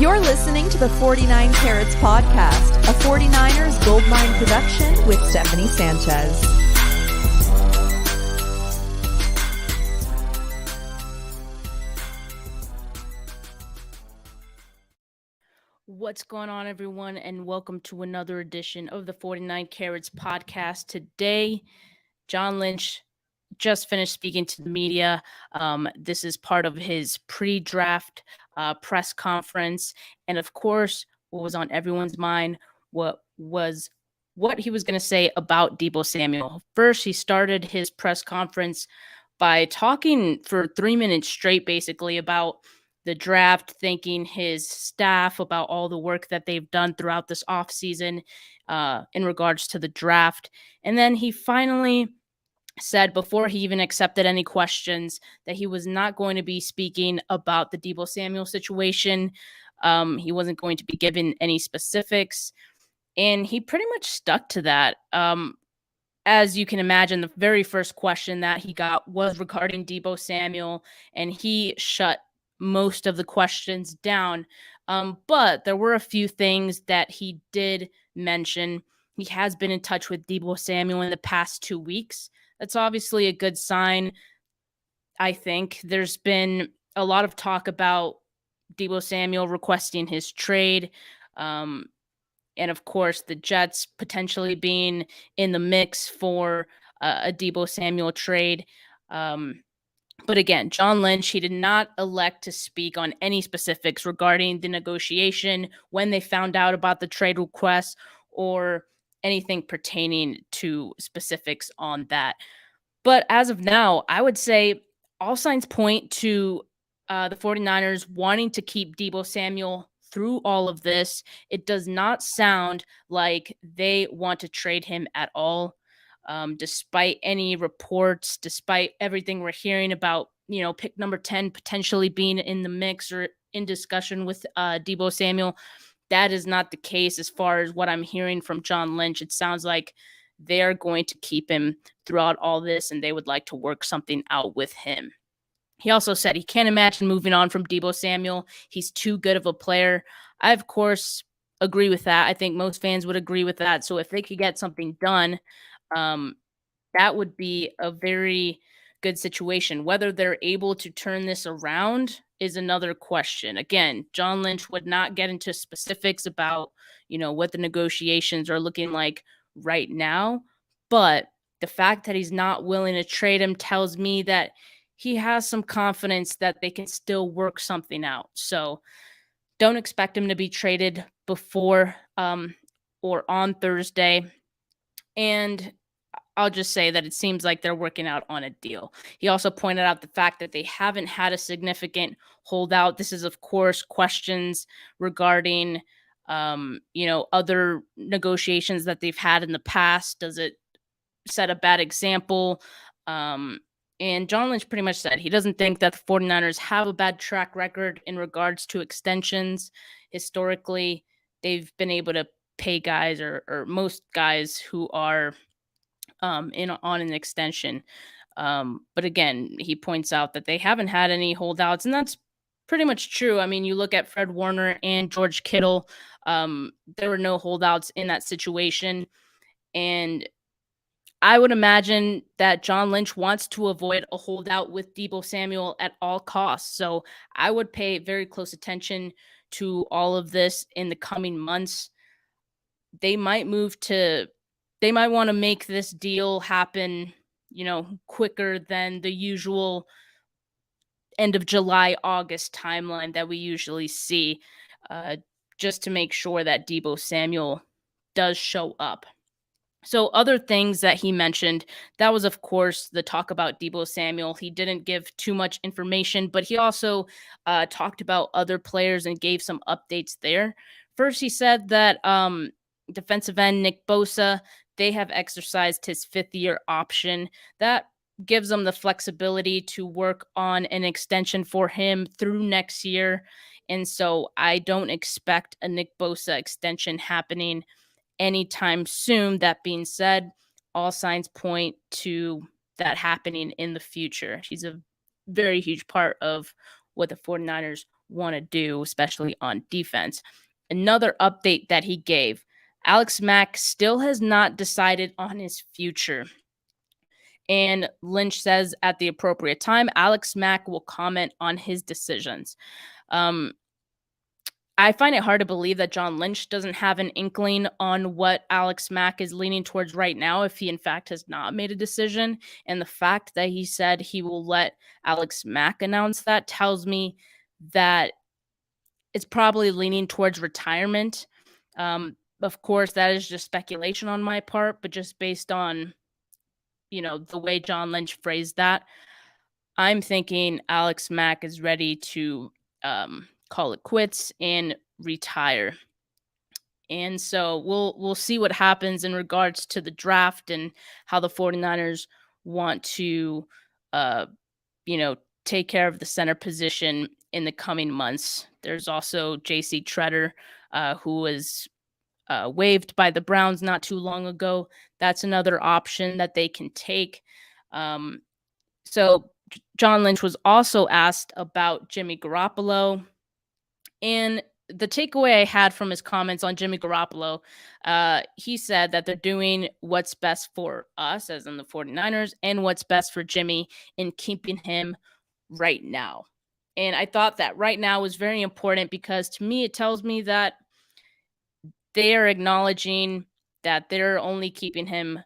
You're listening to the 49 Carats Podcast, a 49ers Goldmine production with Stephanie Sanchez. What's going on, everyone, and welcome to another edition of the 49 Carats Podcast. Today, John Lynch just finished speaking to the media. This is part of his pre-draft press conference. And of course, what was on everyone's mind what he was going to say about Deebo Samuel. First, he started his press conference by talking for 3 minutes straight, basically, about the draft, thanking his staff about all the work that they've done throughout this offseason in regards to the draft. And then he finally said, before he even accepted any questions, that he was not going to be speaking about the Deebo Samuel situation. He wasn't going to be given any specifics, and he pretty much stuck to that. As you can imagine, the very first question that he got was regarding Deebo Samuel, and he shut most of the questions down. But there were a few things that he did mention. He has been in touch with Deebo Samuel in the past 2 weeks. That's obviously a good sign, I think. There's been a lot of talk about Deebo Samuel requesting his trade. And of course, the Jets potentially being in the mix for a Deebo Samuel trade. But again, John Lynch, he did not elect to speak on any specifics regarding the negotiation, when they found out about the trade request, or anything pertaining to specifics on that. But as of now, I would say all signs point to the 49ers wanting to keep Deebo Samuel through all of this. It does not sound like they want to trade him at all. Despite any reports, despite everything we're hearing about, pick number 10 potentially being in the mix or in discussion with Deebo Samuel, that is not the case as far as what I'm hearing from John Lynch. It sounds like they're going to keep him throughout all this, and they would like to work something out with him. He also said he can't imagine moving on from Deebo Samuel. He's too good of a player. I, of course, agree with that. I think most fans would agree with that. So if they could get something done, that would be a very good situation. Whether they're able to turn this around is another question. Again, John Lynch would not get into specifics about, what the negotiations are looking like right now. But the fact that he's not willing to trade him tells me that he has some confidence that they can still work something out. So don't expect him to be traded before or on Thursday. And I'll just say that it seems like they're working out on a deal. He also pointed out the fact that they haven't had a significant holdout. This is, of course, questions regarding, other negotiations that they've had in the past. Does it set a bad example? And John Lynch pretty much said he doesn't think that the 49ers have a bad track record in regards to extensions. Historically, they've been able to pay guys or most guys who are on an extension. But again, he points out that they haven't had any holdouts, and that's pretty much true. I mean, you look at Fred Warner and George Kittle. There were no holdouts in that situation. And I would imagine that John Lynch wants to avoid a holdout with Deebo Samuel at all costs. So I would pay very close attention to all of this in the coming months. They might want to make this deal happen, quicker than the usual end of July, August timeline that we usually see, just to make sure that Deebo Samuel does show up. So other things that he mentioned, that was, of course, the talk about Deebo Samuel. He didn't give too much information, but he also talked about other players and gave some updates there. First, he said that defensive end Nick Bosa, they have exercised his 5th-year option. That gives them the flexibility to work on an extension for him through next year. And so I don't expect a Nick Bosa extension happening anytime soon. That being said, all signs point to that happening in the future. He's a very huge part of what the 49ers want to do, especially on defense. Another update that he gave, Alex Mack still has not decided on his future. And Lynch says at the appropriate time, Alex Mack will comment on his decisions. I find it hard to believe that John Lynch doesn't have an inkling on what Alex Mack is leaning towards right now, if he in fact has not made a decision. And the fact that he said he will let Alex Mack announce that tells me that it's probably leaning towards retirement. Of course, that is just speculation on my part, but just based on, the way John Lynch phrased that, I'm thinking Alex Mack is ready to call it quits and retire. And so we'll see what happens in regards to the draft and how the 49ers want to take care of the center position in the coming months. There's also JC Treader, who was waived by the Browns not too long ago. That's another option that they can take. So John Lynch was also asked about Jimmy Garoppolo. And the takeaway I had from his comments on Jimmy Garoppolo, he said that they're doing what's best for us, as in the 49ers, and what's best for Jimmy in keeping him right now. And I thought that right now was very important because to me, it tells me that they are acknowledging that they're only keeping him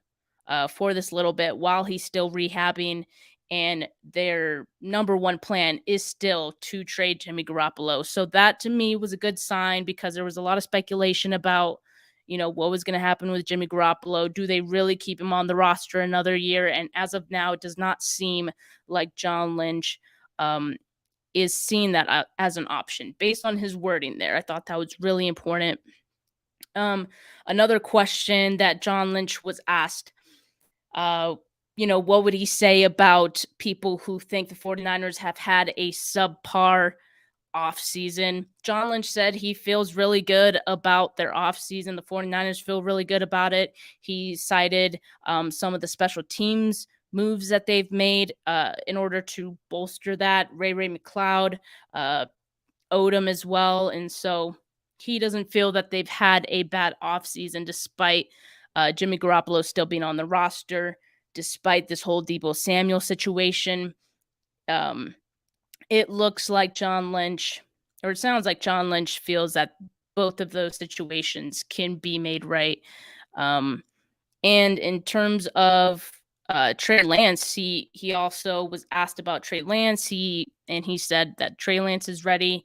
for this little bit while he's still rehabbing. And their number one plan is still to trade Jimmy Garoppolo. So that to me was a good sign because there was a lot of speculation about, what was going to happen with Jimmy Garoppolo. Do they really keep him on the roster another year? And as of now, it does not seem like John Lynch is seeing that as an option based on his wording there. I thought that was really important. Another question that John Lynch was asked, what would he say about people who think the 49ers have had a subpar offseason? John Lynch said he feels really good about their offseason. The 49ers feel really good about it. He cited some of the special teams moves that they've made in order to bolster that. Ray McLeod, Odom as well. And so he doesn't feel that they've had a bad offseason despite Jimmy Garoppolo still being on the roster. Despite this whole Deebo Samuel situation, it looks like John Lynch, or it sounds like John Lynch feels that both of those situations can be made right. And in terms of Trey Lance, he also was asked about Trey Lance. He said that Trey Lance is ready.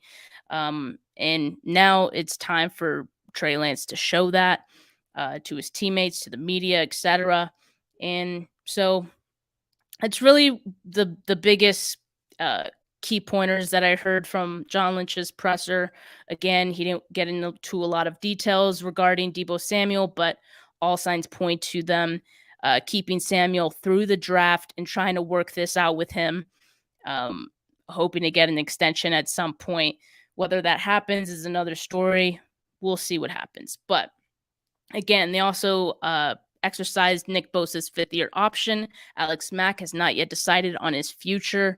And now it's time for Trey Lance to show that to his teammates, to the media, etc. And so it's really the biggest key pointers that I heard from John Lynch's presser. Again, he didn't get into a lot of details regarding Deebo Samuel, but all signs point to them keeping Samuel through the draft and trying to work this out with him, hoping to get an extension at some point. Whether that happens is another story. We'll see what happens. But again, they also exercised Nick Bosa's fifth-year option. Alex Mack has not yet decided on his future,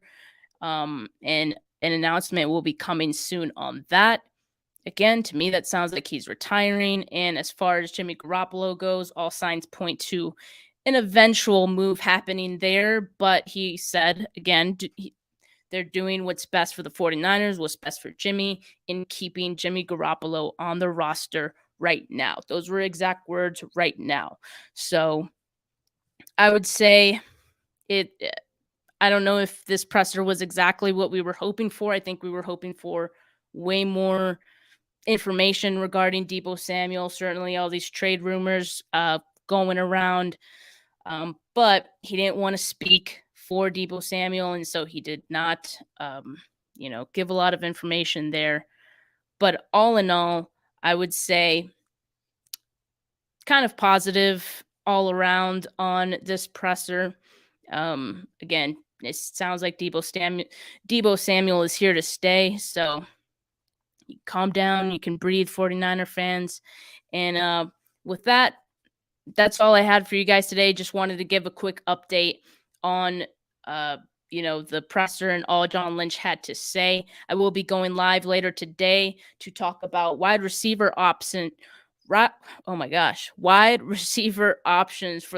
and an announcement will be coming soon on that. Again, to me, that sounds like he's retiring. And as far as Jimmy Garoppolo goes, all signs point to an eventual move happening there. But he said, again, they're doing what's best for the 49ers, what's best for Jimmy, in keeping Jimmy Garoppolo on the roster right now. Those were exact words, right now. So I would say I don't know if this presser was exactly what we were hoping for. I think we were hoping for way more information regarding Deebo Samuel. Certainly all these trade rumors going around. But he didn't want to speak for Deebo Samuel, and so he did not, give a lot of information there. But all in all, I would say kind of positive all around on this presser. Again, it sounds like Deebo Samuel is here to stay. So calm down. You can breathe, 49er fans. And with that, that's all I had for you guys today. Just wanted to give a quick update on, the presser and all John Lynch had to say. I will be going live later today to talk about wide receiver options for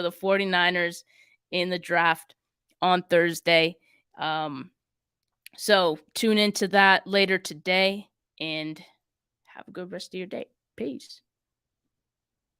the 49ers in the draft on Thursday. So tune into that later today and have a good rest of your day. Peace.